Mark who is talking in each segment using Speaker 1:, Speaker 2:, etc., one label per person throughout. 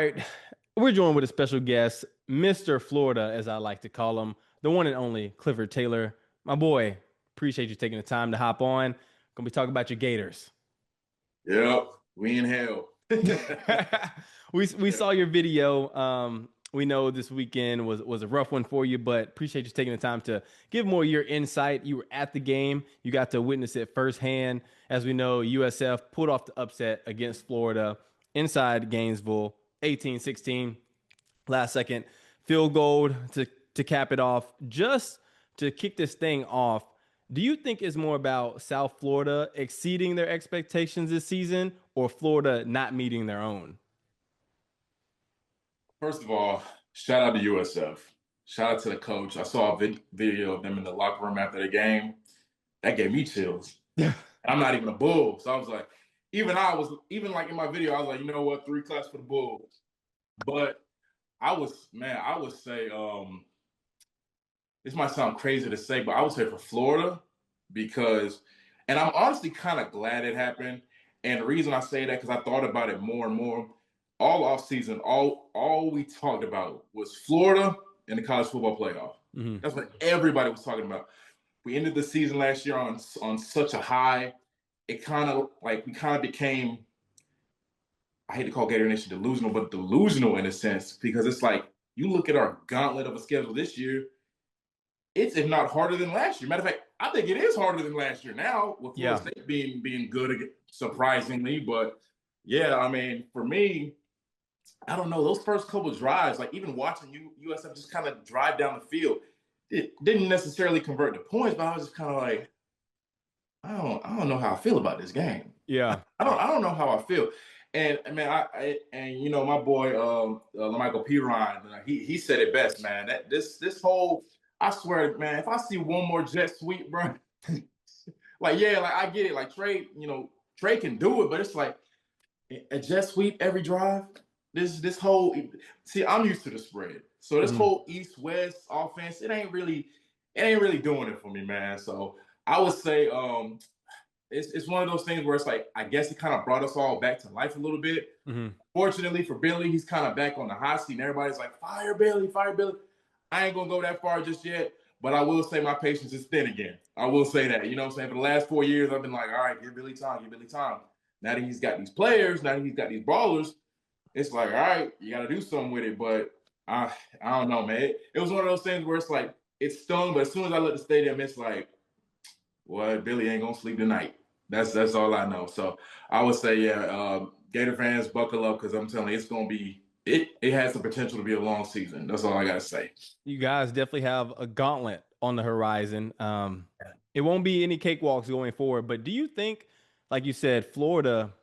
Speaker 1: right. We're joined with a special guest, Mr. Florida, as I like to call him, the one and only Clifford Taylor. My boy, appreciate you taking the time to hop on. Gonna be talking about your Gators.
Speaker 2: Yep, we in hell.
Speaker 1: We saw your video. We know this weekend was a rough one for you, but appreciate you taking the time to give more of your insight. You were at the game. You got to witness it firsthand. As we know, USF pulled off the upset against Florida inside Gainesville, 18-16, last second field goal to cap it off. Just to kick this thing off, do you think it's more about South Florida exceeding their expectations this season or Florida not meeting their own?
Speaker 2: First of all, shout out to USF. Shout out to the coach. I saw a video of them in the locker room after the game. That gave me chills. I'm not even a Bull, so I was like, even like in my video, I was like, you know what, 3 claps for the Bulls. But I would say, this might sound crazy to say, but I would say for Florida because, and I'm honestly kind of glad it happened. And the reason I say that, because I thought about it more and more. All offseason, all we talked about was Florida and the college football playoff. Mm-hmm. That's what everybody was talking about. We ended the season last year on such a high. It kind of we became, I hate to call Gator Nation delusional, but delusional in a sense, because it's like you look at our gauntlet of a schedule this year, it's if not harder than last year. Matter of fact, I think it is harder than last year now with Florida State being good, surprisingly. But yeah, I mean, for me, I don't know, those first couple of drives, like even watching USF just kind of drive down the field, it didn't necessarily convert to points, but I was just kind of like, I don't know how I feel about this game.
Speaker 1: Yeah,
Speaker 2: I don't know how I feel. And man, you know, my boy Michael P. Ryan, he said it best, man. That this whole, I swear, man, if I see one more jet sweep, bro, like I get it, like Trey can do it, but it's like a jet sweep every drive. This whole, see, I'm used to the spread, so this whole East-West offense, it ain't really doing it for me, man. So I would say it's one of those things where it's like, I guess it kind of brought us all back to life a little bit. Mm-hmm. Fortunately for Billy, he's kind of back on the hot seat, and everybody's like, fire Billy, fire Billy. I ain't gonna go that far just yet, but I will say my patience is thin again. I will say that. You know what I'm saying? For the last 4 years, I've been like, all right, give Billy time. Now that he's got these players, now that he's got these ballers, it's like, all right, you got to do something with it. But I don't know, man. It was one of those things where it's like, it stung, but as soon as I left the stadium, it's like, well, Billy ain't going to sleep tonight. That's all I know. So I would say, Gator fans, buckle up, because I'm telling you, it's going to be, it has the potential to be a long season. That's all I got to say.
Speaker 1: You guys definitely have a gauntlet on the horizon. It won't be any cakewalks going forward, but do you think, like you said, Florida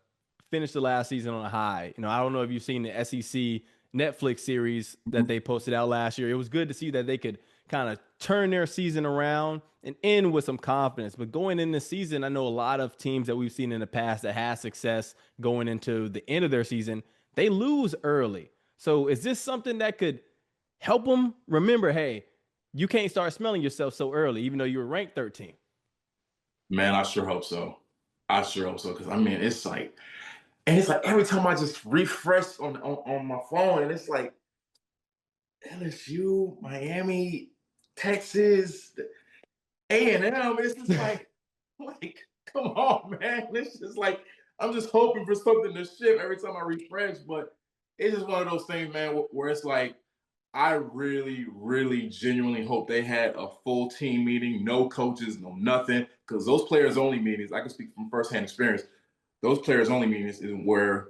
Speaker 1: finished the last season on a high? You know, I don't know if you've seen the SEC Netflix series that they posted out last year. It was good to see that they could kind of turn their season around and end with some confidence. But going in this season, I know a lot of teams that we've seen in the past that had success going into the end of their season, they lose early. So is this something that could help them remember, hey, you can't start smelling yourself so early, even though you were ranked 13?
Speaker 2: Man, I sure hope so. Because, I mean, it's like every time I just refresh on my phone, and it's like LSU, Miami, Texas, A&M. It's just like, come on, man. It's just like, I'm just hoping for something to shift every time I refresh. But it's just one of those things, man, where it's like, I really, really genuinely hope they had a full team meeting, no coaches, no nothing, because those players only meetings, I can speak from firsthand experience, those players only meetings is where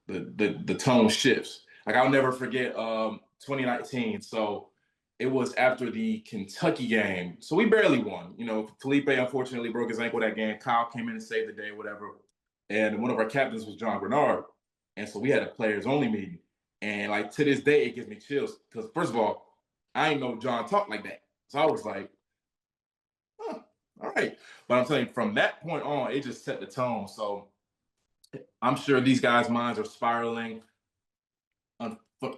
Speaker 2: the tone shifts. Like, I'll never forget 2019. So it was after the Kentucky game. So we barely won. You know, Felipe unfortunately broke his ankle that game. Kyle came in and saved the day, whatever. And one of our captains was John Bernard. And so we had a players only meeting. And like to this day, it gives me chills because first of all, I ain't know John talked like that. So I was like, huh, all right. But I'm telling you, from that point on, it just set the tone. So I'm sure these guys' minds are spiraling,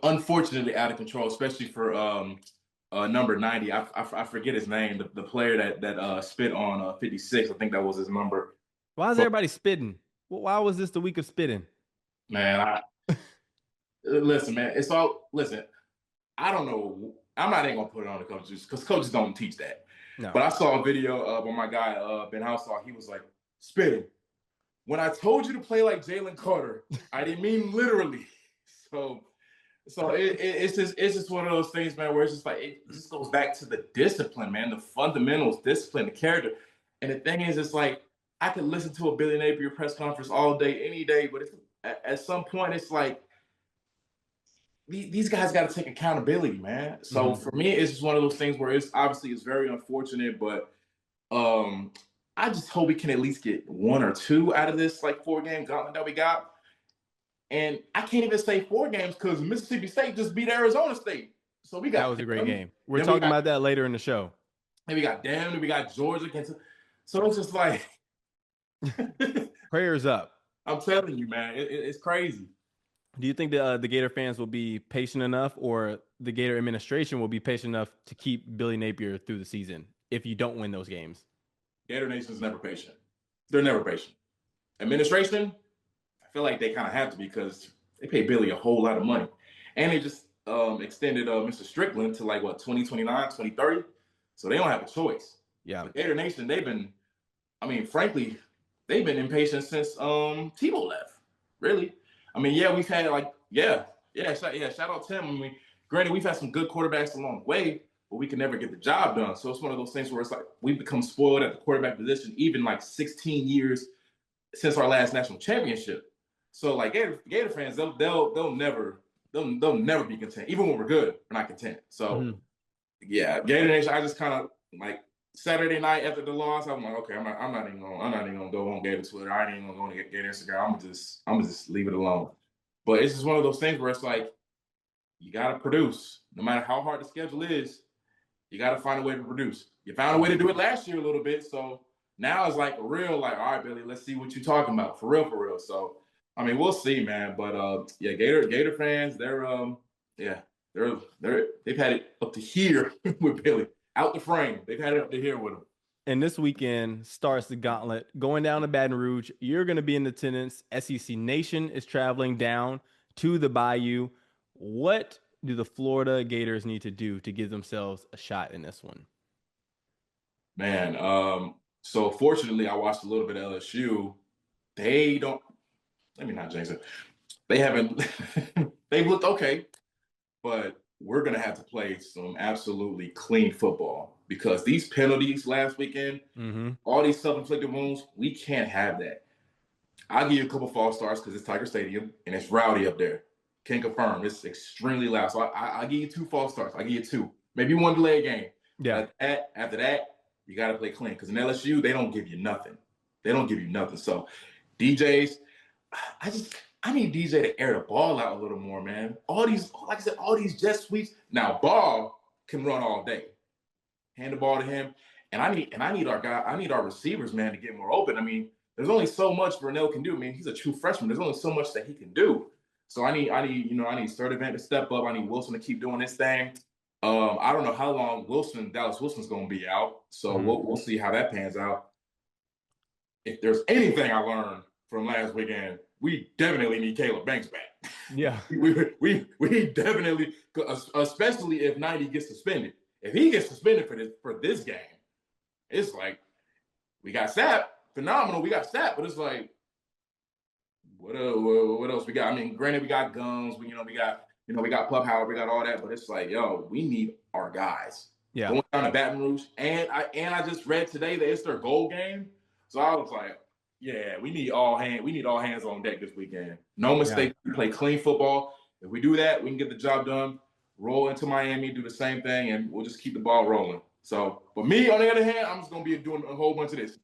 Speaker 2: unfortunately out of control, especially for number 90. I forget his name, the player that spit on 56. I think that was his number.
Speaker 1: Why is everybody spitting? Why was this the week of spitting?
Speaker 2: Man, Listen, man, it's all, listen, I don't know. I'm not even going to put it on the coaches because coaches don't teach that.
Speaker 1: No.
Speaker 2: But I saw a video of my guy, Ben Housesaw. He was like, Spitting, when I told you to play like Jalen Carter, I didn't mean literally. So it's just one of those things, man, where it's just like, it just goes back to the discipline, man, the fundamentals, discipline, the character. And the thing is, it's like, I could listen to a Billy Napier press conference all day, any day, but at some point, it's like, these guys got to take accountability, man. So for me, it's just one of those things where it's very unfortunate, but I just hope we can at least get 1 or 2 out of this like 4-game gauntlet that we got. And I can't even say 4 games because Mississippi State just beat Arizona State. So we got
Speaker 1: that was a great game. We're talking about that later in the show.
Speaker 2: And we got them, and we got Georgia. So it's just like
Speaker 1: prayers up.
Speaker 2: I'm telling you, man, it's crazy.
Speaker 1: Do you think the Gator fans will be patient enough, or the Gator administration will be patient enough to keep Billy Napier through the season if you don't win those games?
Speaker 2: Gator Nation's never patient. They're never patient. Administration, I feel like they kind of have to because they pay Billy a whole lot of money. And they just extended Mr. Strickland to 2029, 2030. So they don't have a choice.
Speaker 1: Yeah.
Speaker 2: But Gator Nation, frankly, they've been impatient since Tebow left, really. We've had shout out to him. Granted, we've had some good quarterbacks along the way, but we can never get the job done. So it's one of those things where it's like we've become spoiled at the quarterback position, even 16 years since our last national championship. So Gator fans, they'll never be content. Even when we're good, we're not content. So Gator Nation, I just kind of Saturday night after the loss, I'm like, okay, I'm not even gonna go on Gator Twitter. I ain't even gonna go to Gator Instagram. I'm gonna just leave it alone. But it's just one of those things where it's like you gotta produce, no matter how hard the schedule is. You gotta find a way to produce. You found a way to do it last year a little bit, so now it's all right, Billy, let's see what you're talking about, for real. So we'll see, man. But Gator fans, they've had it up to here with Billy. Out the frame. They've had it up to here with him.
Speaker 1: And this weekend starts the gauntlet. Going down to Baton Rouge, you're going to be in attendance. SEC Nation is traveling down to the Bayou. What do the Florida Gators need to do to give themselves a shot in this one?
Speaker 2: Man, so fortunately, I watched a little bit of LSU. They don't, let me not jinx it. They haven't, they've looked okay, but we're going to have to play some absolutely clean football because these penalties last weekend, all these self-inflicted wounds, we can't have that. I'll give you a couple false starts because it's Tiger Stadium and it's rowdy up there. Can confirm. It's extremely loud. So I'll give you 2 false starts. I'll give you 2. Maybe 1 delay a game.
Speaker 1: Yeah.
Speaker 2: After that, you got to play clean because in LSU, they don't give you nothing. So DJs, I need DJ to air the ball out a little more, man. All these jet sweeps. Now, Ball can run all day. Hand the ball to him. And I need our receivers, man, to get more open. There's only so much Vernell can do. He's a true freshman. There's only so much that he can do. So I need Sturdivant to step up. I need Wilson to keep doing this thing. I don't know how long Dallas Wilson's going to be out. So we'll see how that pans out. If there's anything I learned from last weekend, we definitely need Caleb Banks back.
Speaker 1: Yeah.
Speaker 2: we definitely, especially if 90 gets suspended. If he gets suspended for this game, it's like we got Sapp, phenomenal. We got Sapp, but it's like what else we got? Granted, we got guns. We got Pup Howard. We got all that, but it's like, we need our guys.
Speaker 1: Yeah.
Speaker 2: Going down to Baton Rouge, and I just read today that it's their goal game, so I was like, yeah, we need all hands on deck this weekend. No mistake. We play clean football. If we do that, we can get the job done. Roll into Miami, do the same thing, and we'll just keep the ball rolling. So, but me, on the other hand, I'm just gonna be doing a whole bunch of this.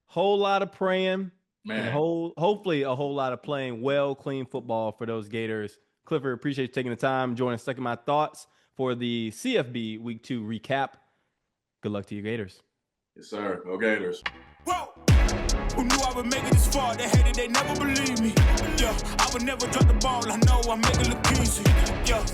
Speaker 1: Whole lot of praying,
Speaker 2: man.
Speaker 1: And hopefully a whole lot of playing well, clean football for those Gators. Clifford, appreciate you taking the time, joining us, second my thoughts for the CFB Week 2 recap. Good luck to you, Gators.
Speaker 2: Yes, sir. Go Gators.
Speaker 3: Whoa. Who knew I would make it this far? They hated, they never believed me. Yeah, I would never drop the ball. I know I make it look easy. Yeah.